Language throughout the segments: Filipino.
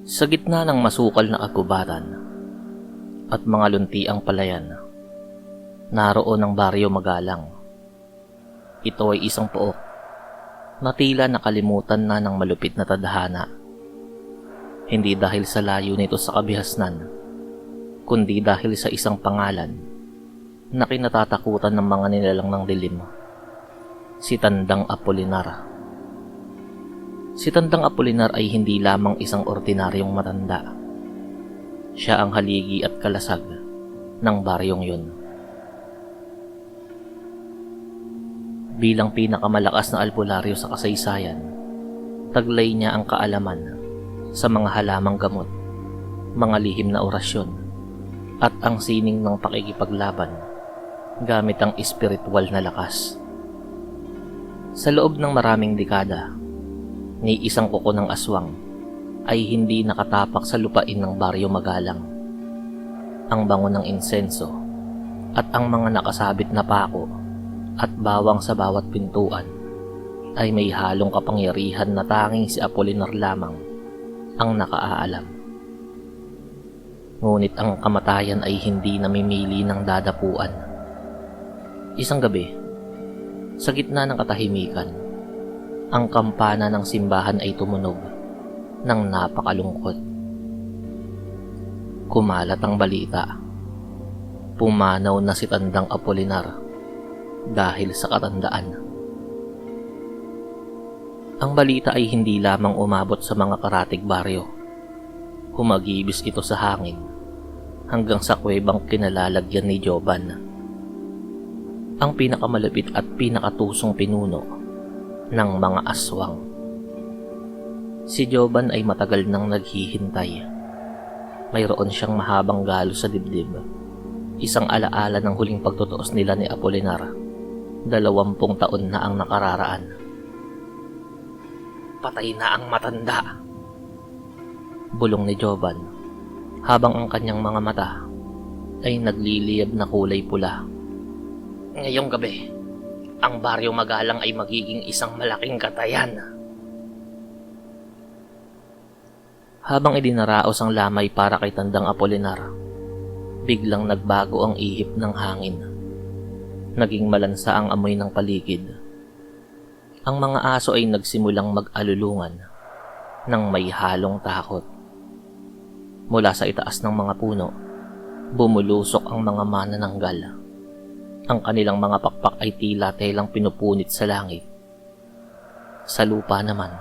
Sa gitna ng masukal na kagubatan at mga luntiang palayan, naroon ang baryo Magalang. Ito ay isang pook na tila nakalimutan na ng malupit na tadhana. Hindi dahil sa layo nito sa kabihasnan, kundi dahil sa isang pangalan na kinatatakutan ng mga nilalang ng dilim. Si Tandang Apolinar. Si Tandang Apolinar ay hindi lamang isang ordinaryong matanda. Siya ang haligi at kalasag ng baryong yun. Bilang pinakamalakas na albularyo sa kasaysayan, taglay niya ang kaalaman sa mga halamang gamot, mga lihim na orasyon, at ang sining ng pakikipaglaban gamit ang espiritual na lakas. Sa loob ng maraming dekada, ni isang kuko ng aswang ay hindi nakatapak sa lupain ng baryo Magalang. Ang bango ng insenso at ang mga nakasabit na pako at bawang sa bawat pintuan ay may halong kapangyarihan na tanging si Apolinar lamang ang nakaalam. Ngunit ang kamatayan ay hindi namimili ng dadapuan. Isang gabi, sa gitna ng katahimikan, ang kampana ng simbahan ay tumunog ng napakalungkot. Kumalat ang balita. Pumanaw na si Tandang Apolinar dahil sa katandaan. Ang balita ay hindi lamang umabot sa mga karatig baryo. Humagibis ito sa hangin hanggang sa kuwebang kinalalagyan ni Joban, ang pinakamalapit at pinakatusong pinuno ng mga aswang. Si Joban ay matagal nang naghihintay. Mayroon siyang mahabang galo sa dibdib, isang alaala ng huling pagtutuos nila ni Apolinar. 20 taon na ang nakararaan. Patay na ang matanda, bulong ni Joban, habang ang kanyang mga mata ay nagliliyab na kulay pula. Ngayong gabi, ang baryo Magalang ay magiging isang malaking katayan. Habang idinaraos ang lamay para kay Tandang Apolinar, biglang nagbago ang ihip ng hangin. Naging malansa ang amoy ng paligid. Ang mga aso ay nagsimulang mag-alulungan ng may halong takot. Mula sa itaas ng mga puno, bumulusok ang mga manananggal. Ang kanilang mga pakpak ay tila telang pinupunit sa langit. Sa lupa naman,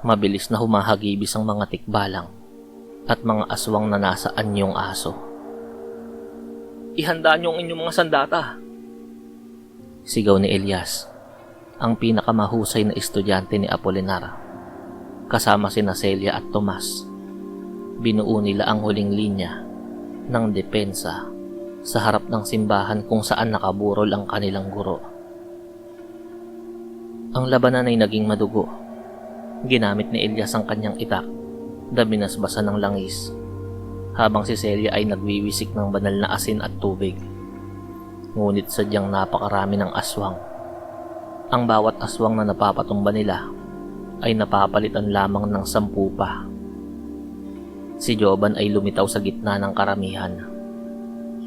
mabilis na humahagibis ang mga tikbalang at mga aswang na nasa anyong aso. Ihanda niyo ang inyong mga sandata, sigaw ni Elias, ang pinakamahusay na estudyante ni Apolinar. Kasama sina Celia at Tomas, binuo nila ang huling linya ng depensa sa harap ng simbahan kung saan nakaburol ang kanilang guro. Ang labanan ay naging madugo. Ginamit ni Elias ang kanyang itak na binasbasan ng langis, habang si Celia ay nagwiwisik ng banal na asin at tubig. Ngunit sadyang napakarami ng aswang. Ang bawat aswang na napapatumba nila ay napapalitan lamang ng 10 pa. Si Joban ay lumitaw sa gitna ng karamihan.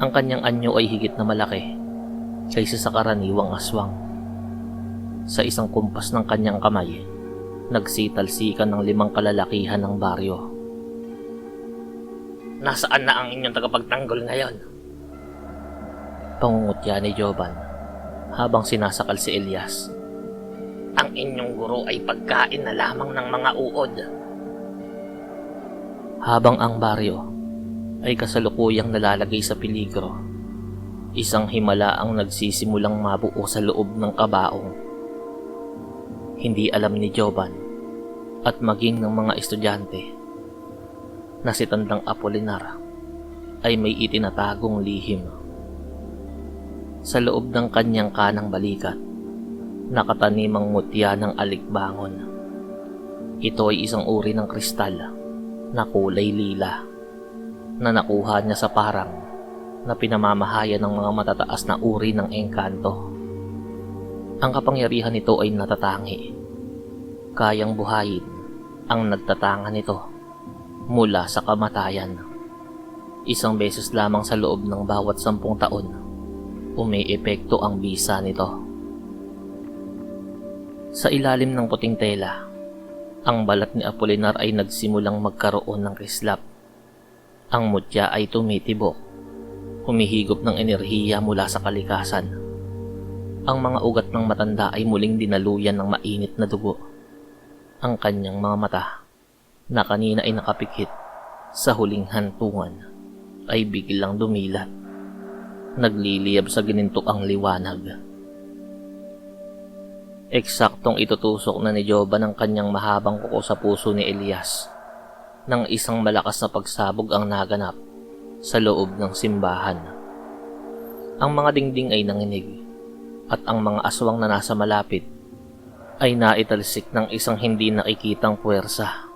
Ang kanyang anyo ay higit na malaki kaysa sa karaniwang aswang. Sa isang kumpas ng kanyang kamay, nagsitalsikan ng 5 kalalakihan ng baryo. Nasaan na ang inyong tagapagtanggol ngayon? Pangungutya ni Joban habang sinasakal si Elias. Ang inyong guro ay pagkain na lamang ng mga uod. Habang ang baryo ay kasalukuyang nalalagay sa peligro, isang himala ang nagsisimulang mabuo sa loob ng kabaong. Hindi alam ni Joban at maging ng mga estudyante na si Tandang Apolinar ay may itinatagong lihim. Sa loob ng kanyang kanang balikat, nakatanim ang mutya ng alikbangon. Ito ay isang uri ng kristal na kulay lila na nakuha niya sa parang na pinamamahayan ng mga matataas na uri ng engkanto. Ang kapangyarihan nito ay natatangi. Kayang buhayin ang nagtatanga nito mula sa kamatayan. Isang beses lamang sa loob ng bawat 10 taon, umiepekto ang bisa nito. Sa ilalim ng puting tela, ang balat ni Apolinar ay nagsimulang magkaroon ng kislap. Ang mutya ay tumitibok, humihigop ng enerhiya mula sa kalikasan. Ang mga ugat ng matanda ay muling dinaluyan ng mainit na dugo. Ang kanyang mga mata, na kanina ay nakapikit sa huling hantungan, ay biglang dumilat. Nagliliyab sa ginintuang liwanag. Eksaktong itutusok na ni Joban ang kanyang mahabang kuko sa puso ni Elias nang isang malakas na pagsabog ang naganap sa loob ng simbahan. Ang mga dingding ay nanginig at ang mga aswang na nasa malapit ay naitalsik ng isang hindi nakikitang puwersa.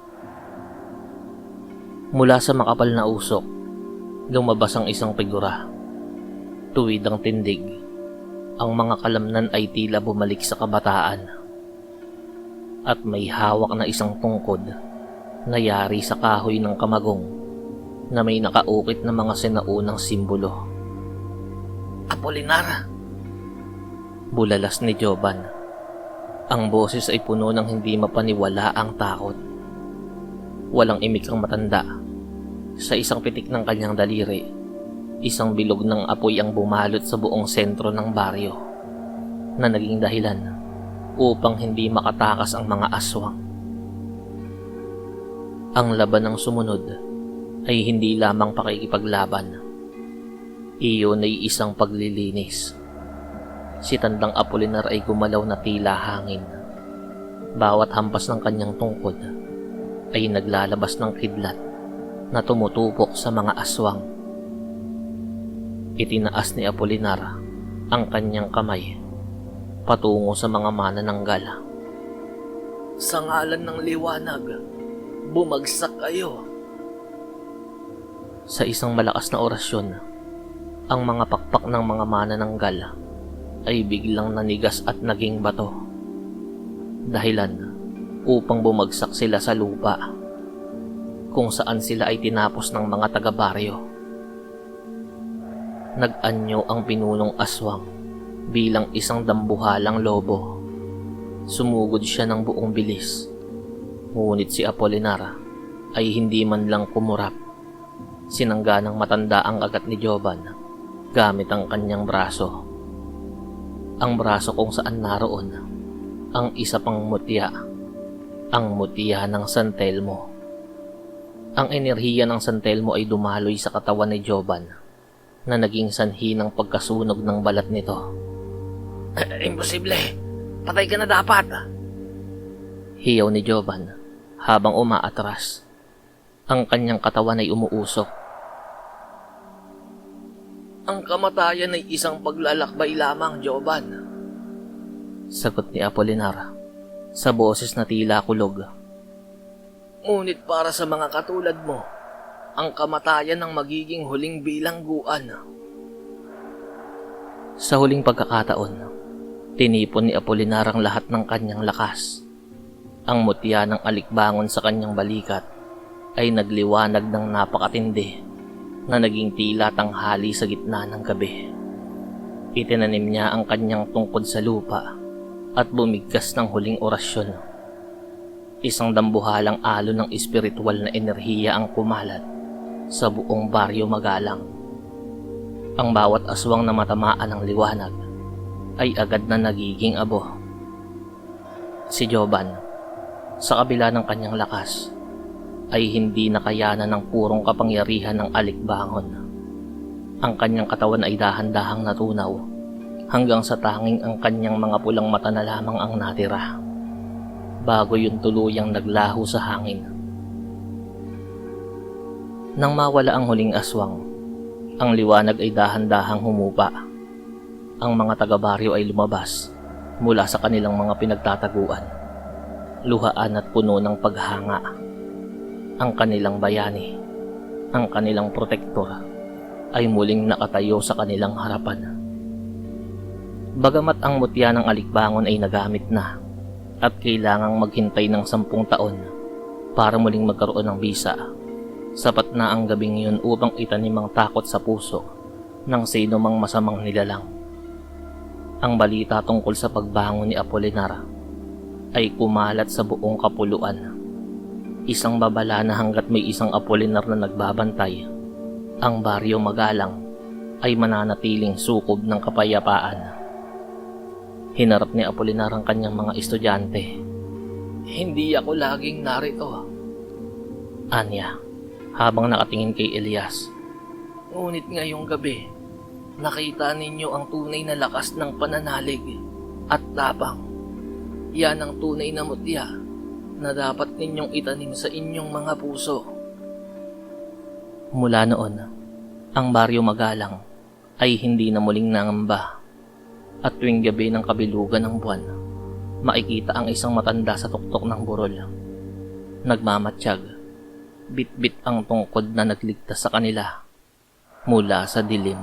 Mula sa makapal na usok, lumabas ang isang figura. Tuwid ang tindig, ang mga kalamnan ay tila bumalik sa kabataan. At may hawak na isang tungkod na yari sa kahoy ng kamagong na may nakaukit na mga sinaunang simbolo. "Apolinar!" Bulalas ni Joban. Ang boses ay puno ng hindi mapaniwala ang takot. Walang imik ang matanda. Sa isang pitik ng kanyang daliri, isang bilog ng apoy ang bumalot sa buong sentro ng baryo na naging dahilan upang hindi makatakas ang mga aswang. Ang laban ng sumunod ay hindi lamang pakikipaglaban. Iyon ay isang paglilinis. Si Tandang Apolinar ay gumalaw na tila hangin. Bawat hampas ng kanyang tungkod ay naglalabas ng kidlat na tumutupok sa mga aswang. Itinaas ni Apolinar ang kanyang kamay patungo sa mga manananggal. "Sa ngalan ng liwanag, bumagsak kayo." Sa isang malakas na orasyon, ang mga pakpak ng mga manananggal ay biglang nanigas at naging bato. Dahilan upang bumagsak sila sa lupa kung saan sila ay tinapos ng mga taga-baryo. Nag-anyo ang pinunong aswang bilang isang dambuhalang lobo. Sumugod siya ng buong bilis. Ngunit si Apolinar ay hindi man lang kumurap. Sinangga ng matanda ang agat ni Joban gamit ang kanyang braso. Ang braso kung saan naroon ang isa pang mutya, ang mutya ng San Telmo. Ang enerhiya ng San Telmo ay dumaloy sa katawan ni Joban na naging sanhi ng pagkasunog ng balat nito. "Imposible! Patay ka na dapat!" Hiyaw ni Joban habang umaatras. Ang kanyang katawan ay umuusok. "Ang kamatayan ay isang paglalakbay lamang, Joban," sagot ni Apolinar sa boses na tila kulog. "Ngunit para sa mga katulad mo, ang kamatayan ang magiging huling bilangguan." Sa huling pagkakataon, tinipon ni Apolinar ang lahat ng kanyang lakas. Ang mutya ng alikbangon sa kanyang balikat ay nagliwanag ng napakatindi na naging tila tanghali sa gitna ng gabi. Itinanim niya ang kanyang tungkod sa lupa at bumigkas ng huling orasyon. Isang dambuhalang alon ng espiritual na enerhiya ang kumalat sa buong baryo Magalang. Ang bawat aswang na matamaan ng liwanag ay agad na nagiging abo. Si Joban, sa kabila ng kanyang lakas, ay hindi nakayanan ng purong kapangyarihan ng alikbangon. Ang kanyang katawan ay dahan-dahang natunaw hanggang sa tanging ang kanyang mga pulang mata na lamang ang natira, bago yung tuluyang naglaho sa hangin. Nang mawala ang huling aswang, ang liwanag ay dahan-dahang humupa. Ang mga taga-baryo ay lumabas mula sa kanilang mga pinagtataguan, luhaan at puno ng paghanga. Ang kanilang bayani, ang kanilang protektor, ay muling nakatayo sa kanilang harapan. Bagamat ang mutya ng alikbangon ay nagamit na at kailangang maghintay ng 10 taon para muling magkaroon ng bisa, Sapat na ang gabing yun upang itanim ang takot sa puso ng sino mang masamang nilalang. Ang balita tungkol sa pagbangon ni Apolinar ay kumalat sa buong kapuluan. Isang babala na hanggat may isang Apolinar na nagbabantay, ang Baryo Magalang ay mananatiling sukob ng kapayapaan. Hinarap ni Apolinar ang kanyang mga estudyante. "Hindi ako laging narito," anya, habang nakatingin kay Elias. "Ngunit ngayong gabi, nakita ninyo ang tunay na lakas ng pananalig at tapang. Yan ang tunay na mutya na dapat ninyong itanim sa inyong mga puso." Mula noon, ang Baryo Magalang ay hindi na muling nangamba, at tuwing gabi ng kabilugan ng buwan, makikita ang isang matanda sa tuktok ng burol. Nagmamatsyag, bit-bit ang tungkod na nagligtas sa kanila mula sa dilim.